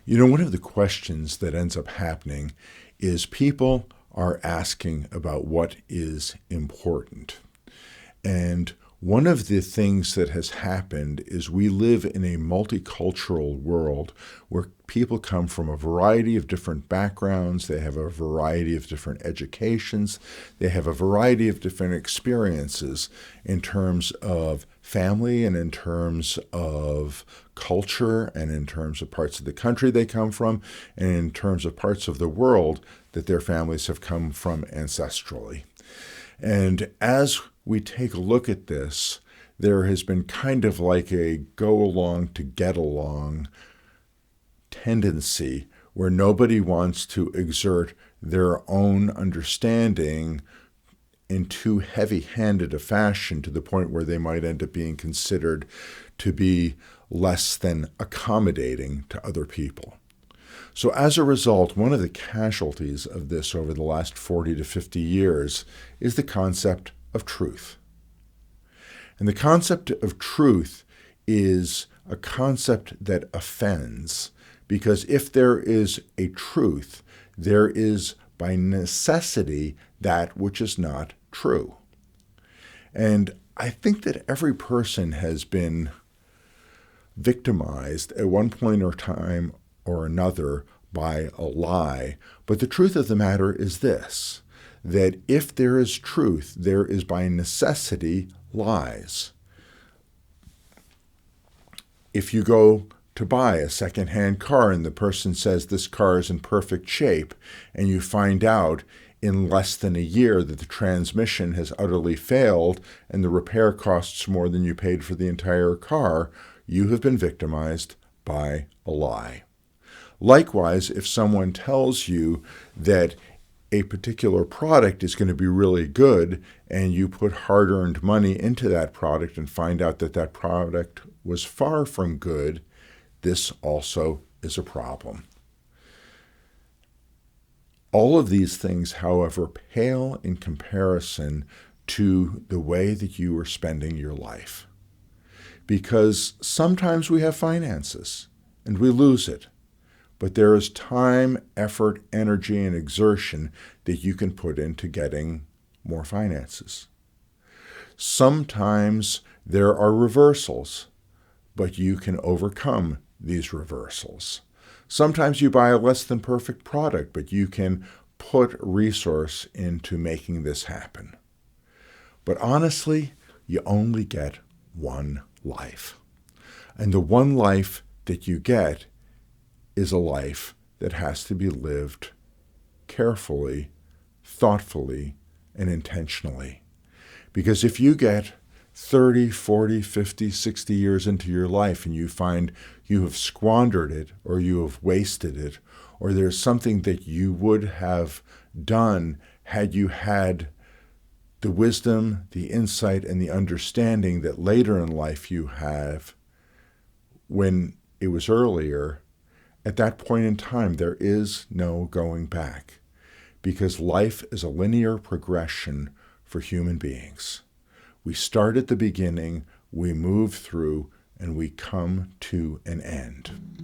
One of the questions that ends up happening is people are asking about what is important. And one of the things that has happened is we live in a multicultural world where people come from a variety of different backgrounds, they have a variety of different educations, they have a variety of different experiences in terms of family and in terms of culture and in terms of parts of the country they come from and in terms of parts of the world that their families have come from ancestrally. And as we take a look at this, there has been kind of like a go along to get along tendency where nobody wants to exert their own understanding in too heavy-handed a fashion to the point where they might end up being considered to be less than accommodating to other people. So as a result, one of the casualties of this over the last 40 to 50 years is the concept of truth. And the concept of truth is a concept that offends, because if there is a truth, there is by necessity that which is not true. And I think that every person has been victimized at one point or time or another by a lie. But the truth of the matter is this, that if there is truth, there is by necessity lies. If you go to buy a secondhand car and the person says this car is in perfect shape, and you find out in less than a year that the transmission has utterly failed and the repair costs more than you paid for the entire car, you have been victimized by a lie. Likewise, if someone tells you that a particular product is going to be really good and you put hard-earned money into that product and find out that that product was far from good, this also is a problem. All of these things, however, pale in comparison to the way that you are spending your life. Because sometimes we have finances and we lose it. But there is time, effort, energy, and exertion that you can put into getting more finances. Sometimes there are reversals, but you can overcome these reversals. Sometimes you buy a less than perfect product, but you can put resource into making this happen. But honestly, you only get one life. And the one life that you get is a life that has to be lived carefully, thoughtfully, and intentionally. Because if you get 30, 40, 50, 60 years into your life and you find you have squandered it or you have wasted it, or there's something that you would have done had you had the wisdom, the insight, and the understanding that later in life you have when it was earlier, at that point in time, there is no going back, because life is a linear progression for human beings. We start at the beginning, we move through, and we come to an end.